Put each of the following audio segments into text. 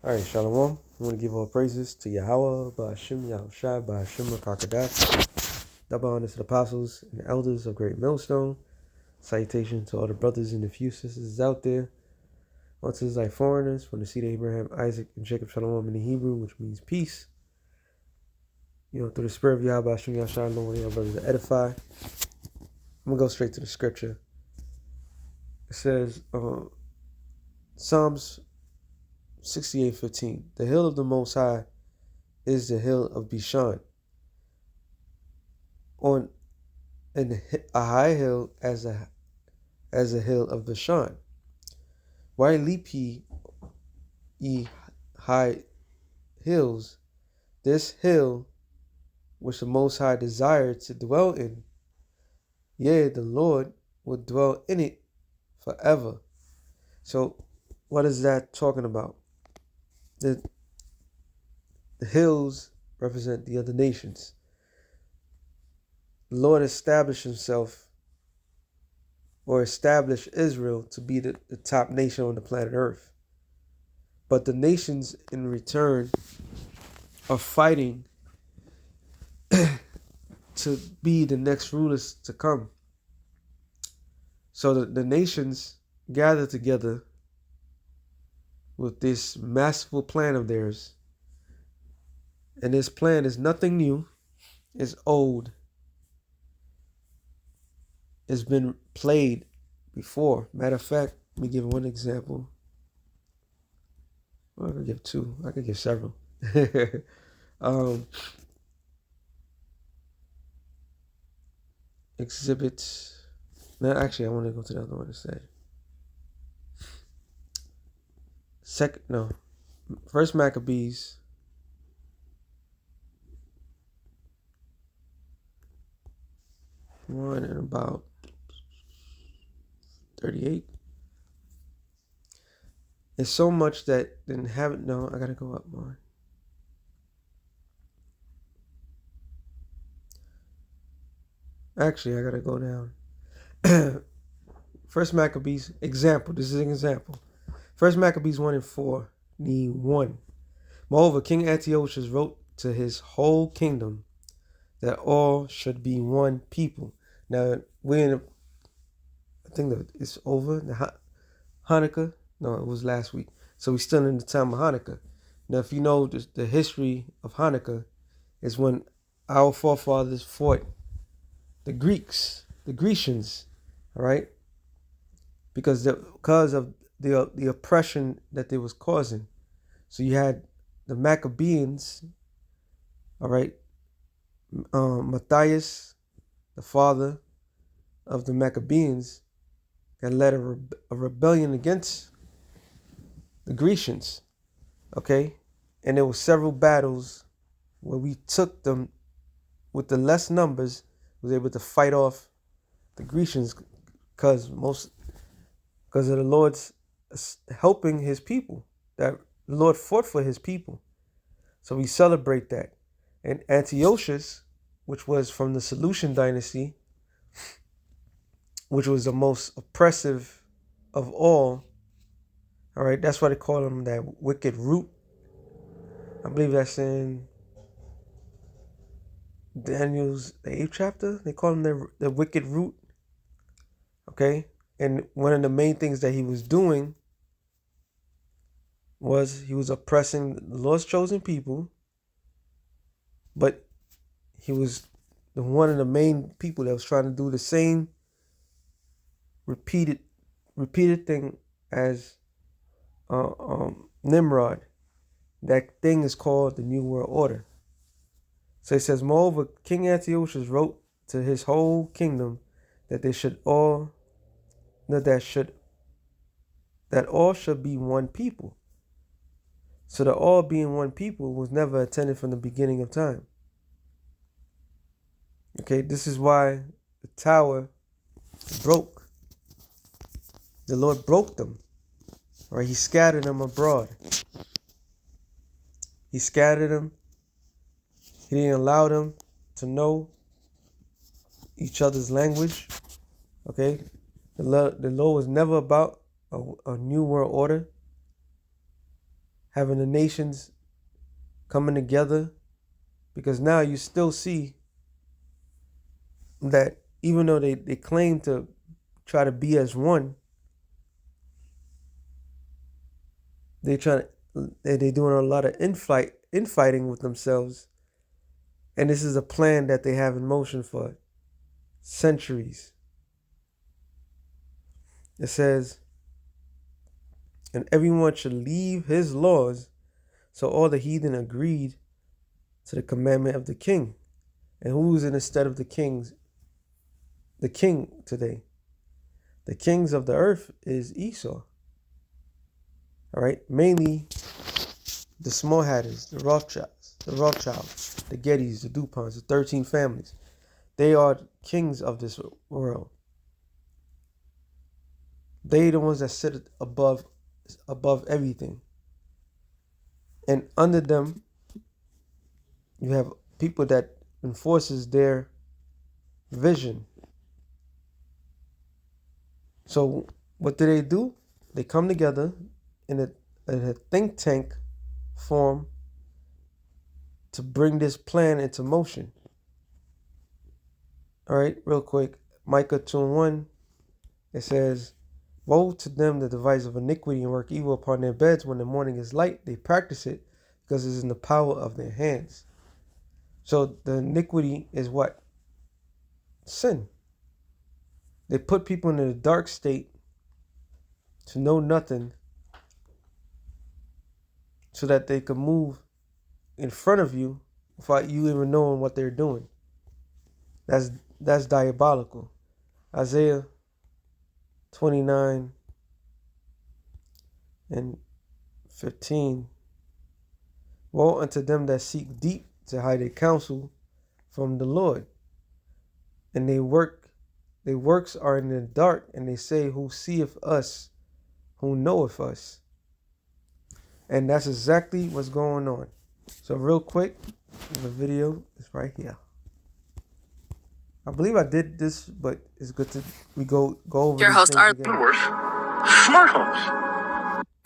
All right, Shalom. I want to give all praises to Yahweh, Ba'ashim, Yahushai, Ba'ashim, Rakakadat. Double honor to the apostles and the elders of Great Millstone. Salutation to all the brothers and the few sisters out there. Unto thy foreigners from the seed of Abraham, Isaac, and Jacob, Shalom in the Hebrew, which means peace. Through the spirit of Yahweh, Ba'ashim, Yahushai, Lord, our brothers to edify. I'm going to go straight to the scripture. It says, Psalms 68:15. The hill of the Most High is the hill of Bashan, on a high hill as a hill of Bashan. Why leap ye high hills? This hill which the Most High desired to dwell in, yea, the Lord will dwell in it forever. So what is that talking about? The hills represent the other nations. The Lord established himself, or established Israel to be the top nation on the planet Earth. But the nations in return are fighting to be the next rulers to come. So the nations gather together with this masterful plan of theirs. And this plan is nothing new. It's old. It's been played before. Matter of fact, let me give one example. Well, I could give two. I could give several. Exhibits. No, actually, I want to go to the other one instead. First Maccabees. One and about 38. It's so much that didn't have it. No, I gotta go up more. Actually, I gotta go down. First Maccabees example. This is an example. First Maccabees 1:4. Need 1. Moreover, King Antiochus wrote to his whole kingdom that all should be one people. Now I think that it's over. The Hanukkah. No, it was last week. So we're still in the time of Hanukkah. Now, if you know the history of Hanukkah, is when our forefathers fought the Grecians, all right, because of the oppression that they was causing. So you had the Maccabees, all right, Matthias, the father of the Maccabees, that led a rebellion against the Grecians, okay? And there were several battles where we took them with the less numbers, was able to fight off the Grecians because of the Lord's helping his people, that the Lord fought for his people. So we celebrate that. And Antiochus, which was from the Seleucid dynasty, which was the most oppressive of all right, that's why they call him that wicked root. I believe that's in Daniel's 8th chapter. They call him the wicked root. Okay? And one of the main things that he was doing was he was oppressing the Lord's chosen people, but he was one of the main people that was trying to do the same repeated thing as Nimrod. That thing is called the New World Order. So it says, moreover, King Antiochus wrote to his whole kingdom that all should be one people. So the all being one people was never intended from the beginning of time. Okay, this is why the tower broke. The Lord broke them. Right? He scattered them abroad. He scattered them. He didn't allow them to know each other's language. Okay? The Lord was never about a new world order. having the nations coming together, because now you still see that even though they claim to try to be as one, they're doing a lot of infighting with themselves. And this is a plan that they have in motion for centuries. It says, and everyone should leave his laws. So all the heathen agreed to the commandment of the king. And who's instead of the king today? The kings of the earth is Esau. All right, mainly the small hatters, the Rothschilds, the Gettys, the DuPonts, the 13 families. They are kings of this world. They the ones that sit above everything. And under them, you have people that enforces their vision. So what do? They come together in a think tank form to bring this plan into motion. All right, real quick. Micah 2:1, it says, woe to them that devise of iniquity and work evil upon their beds. When the morning is light, they practice it because it is in the power of their hands. So the iniquity is what? Sin. They put people in a dark state to know nothing so that they can move in front of you without you even knowing what they're doing. That's diabolical. Isaiah 29 and 15. Woe unto them that seek deep to hide their counsel from the Lord. And their works are in the dark, and they say, who seeth us, who knoweth us? And that's exactly what's going on. So real quick, the video is right here. I believe I did this, but it's good to go over your host are even worse. Smart homes.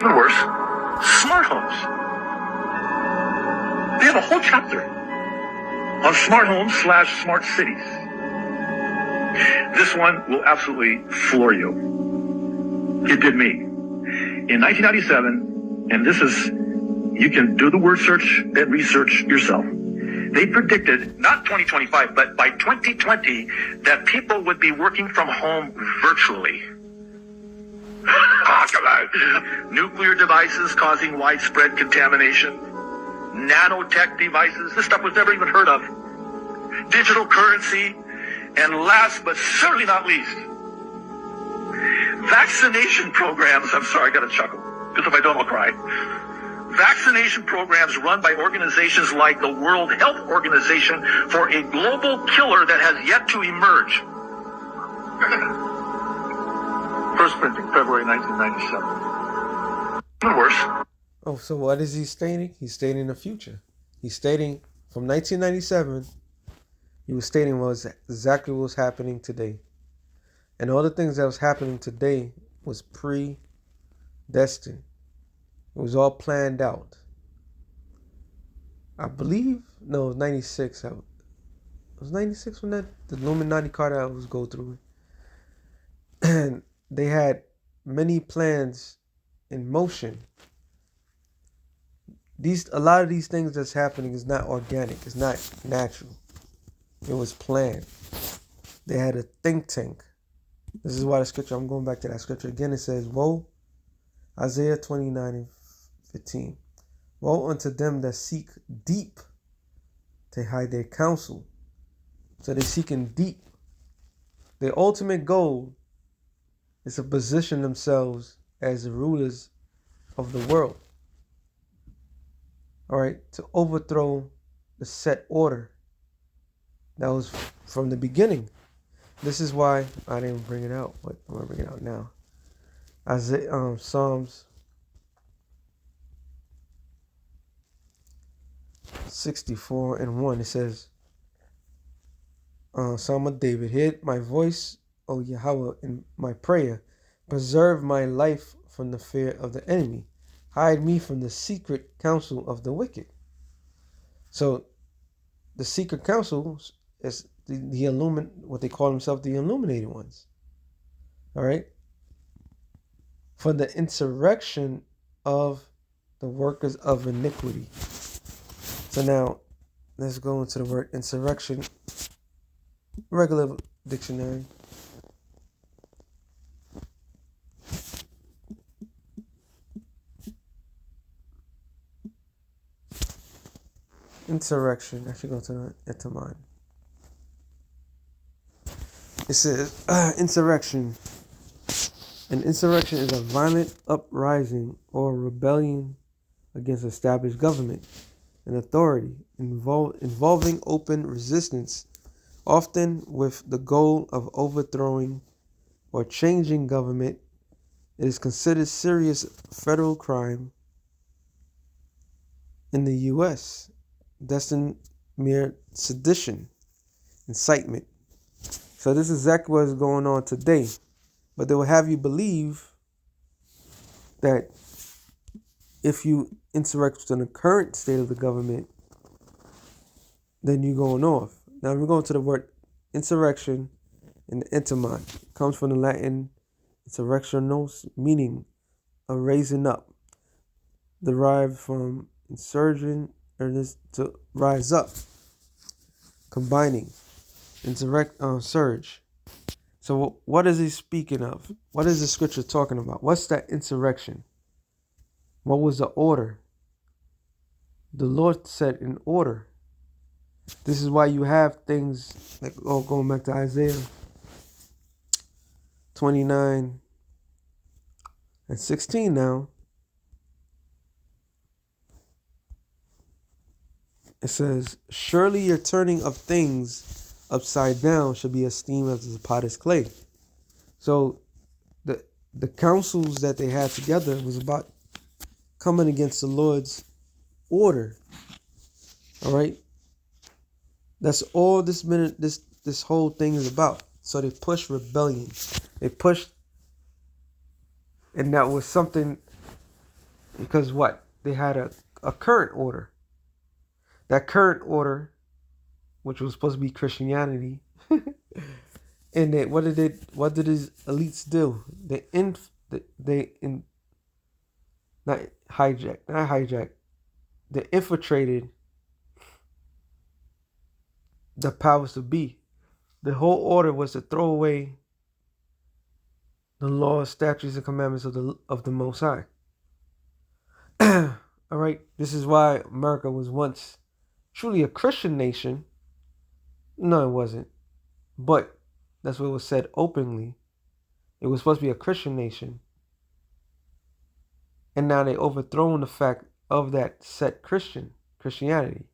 Even worse. Smart homes. They have a whole chapter on smart homes / smart cities. This one will absolutely floor you. It did me. In 1997, and this is, you can do the word search and research yourself. They predicted, not 2025, but by 2020, that people would be working from home virtually. Talk about nuclear devices causing widespread contamination, nanotech devices, this stuff was never even heard of, digital currency, and last but certainly not least, vaccination programs. I'm sorry, I got to chuckle, because if I don't, I'll cry. Vaccination programs run by organizations like the World Health Organization for a global killer that has yet to emerge. First printing, February 1997. Even worse. Oh, so what is he stating? He's stating the future. He's stating from 1997, he was stating exactly what was happening today. And all the things that was happening today was predestined. It was all planned out. I believe, no, it was 96. It was 96 when the Illuminati cartel was go through. And they had many plans in motion. A lot of these things that's happening is not organic. It's not natural. It was planned. They had a think tank. This is why the scripture, I'm going back to that scripture again. It says, woe, Isaiah 29 and 15. Woe unto them that seek deep to hide their counsel. So they're seeking deep. Their ultimate goal is to position themselves as the rulers of the world. All right, to overthrow the set order that was from the beginning. This is why I didn't bring it out, but I'm gonna bring it out now. Isaiah, Psalms 64 and 1. It says, Psalm of David, hear my voice, O Yahweh, in my prayer. Preserve my life from the fear of the enemy. Hide me from the secret counsel of the wicked. So the secret counsel is the what they call themselves, the illuminated ones. All right. For the insurrection of the workers of iniquity. So now let's go into the word insurrection. Regular dictionary. Insurrection. I should go to the etymon. It says insurrection. An insurrection is a violent uprising or rebellion against established government and authority involving open resistance, often with the goal of overthrowing or changing government. It is considered serious federal crime in the U.S. That's in mere sedition, incitement. So this is exactly what is going on today. But they will have you believe that if you insurrect in the current state of the government, then you're going off. Now we're going to the word insurrection in the etymon. It comes from the Latin insurrectionos, meaning a raising up, derived from insurgent, or this to rise up, combining, surge. So what is he speaking of? What is the scripture talking about? What's that insurrection? What was the order? The Lord set in order. This is why you have things like, going back to Isaiah 29 and 16 now. It says, surely your turning of things upside down should be esteemed as the potter's clay. So the councils that they had together was about coming against the Lord's order. All right. That's all this whole thing is about. So they pushed rebellion. They pushed, and that was something because what? They had a current order. That current order, which was supposed to be Christianity, and they, what did these elites do? Not hijack. They infiltrated the powers to be. The whole order was to throw away the laws, statutes, and commandments of the Most High. All right, this is why America was once truly a Christian nation. No, it wasn't, but that's what was said openly. It was supposed to be a Christian nation, and now they overthrown the fact of that set Christianity.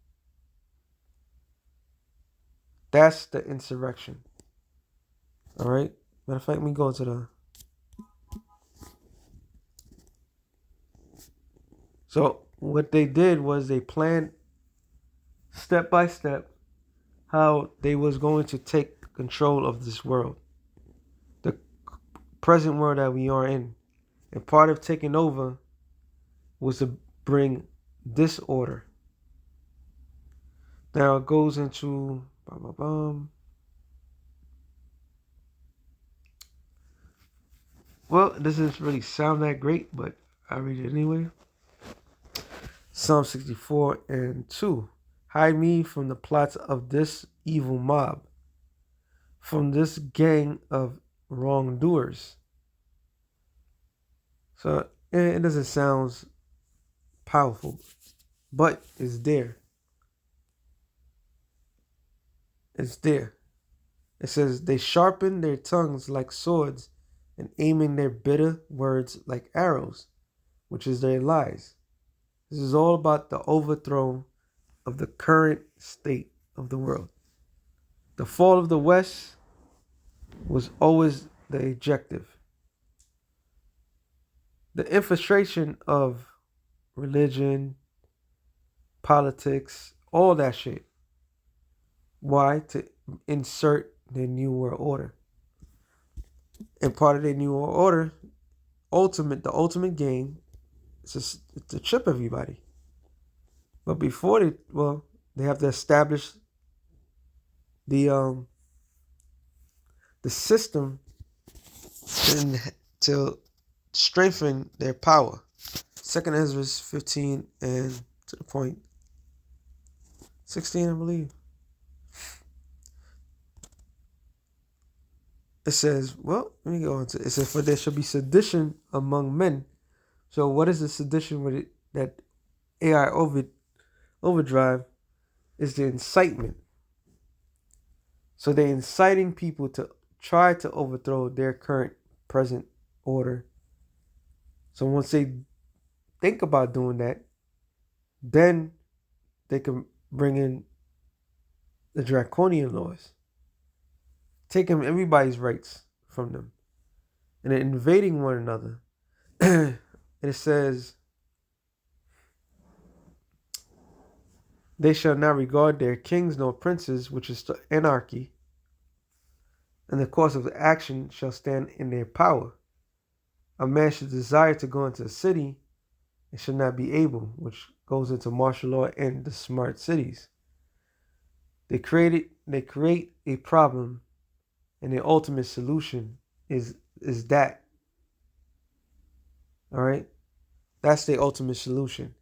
That's the insurrection. All right. Matter of fact, let me go to the. So what they did was they planned step by step how they was going to take control of this world, the present world that we are in. And part of taking over was to bring disorder. Now it goes into well, this doesn't really sound that great, but I read it anyway. Psalm 64 and 2. Hide me from the plots of this evil mob, from this gang of wrongdoers. So it doesn't sound powerful, but it's there. It's there. It says, they sharpen their tongues like swords and aiming their bitter words like arrows, which is their lies. This is all about the overthrow of the current state of the world. The fall of the West was always the objective. The infiltration of religion, politics, all that shit. Why? To insert their new world order. And part of their new world order, the ultimate game it's to trip everybody. But before they have to establish the the system and to strengthen their power. Second Ezra 15 and to the point 16, I believe. It says, well, let me go into it. It says, for there shall be sedition among men. So what is the sedition with it that AI overdrive is the incitement. So they're inciting people to try to overthrow their current present order. So once they think about doing that, then they can bring in the draconian laws, taking everybody's rights from them, and then invading one another. And it says, they shall not regard their kings nor princes, which is anarchy, and the course of action shall stand in their power. A man should desire to go into a city and should not be able, which goes into martial law and the smart cities. They create a problem, and the ultimate solution is that. All right, that's the ultimate solution.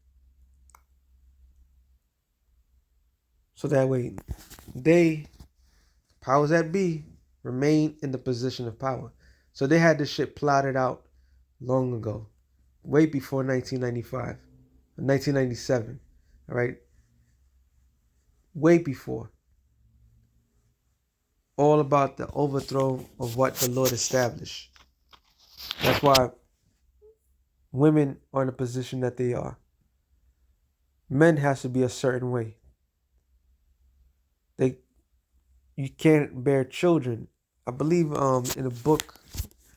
So that way, they powers that be remain in the position of power. So they had this shit plotted out long ago, way before 1995, 1997. All right, way before. All about the overthrow of what the Lord established. That's why women are in the position that they are. Men has to be a certain way. You can't bear children. I believe in a book,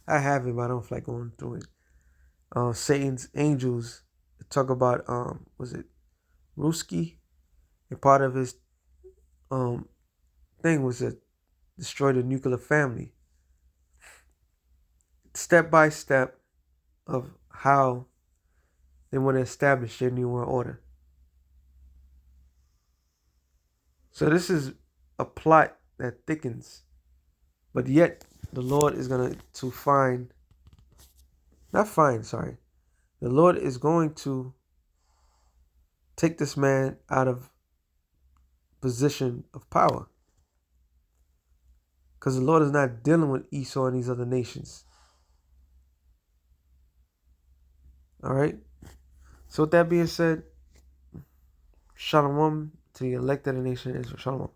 I have it, but I don't feel like going through it. Satan's angels talk about was it Ruski? And part of his thing was to destroy the nuclear family. Step by step of how they want to establish their new world order. So this is a plot that thickens, but yet the Lord is going to the Lord is going to take this man out of position of power, because the Lord is not dealing with Esau and these other nations. All right. So with that being said, shalom to the elect of the nation of Israel. Shalom.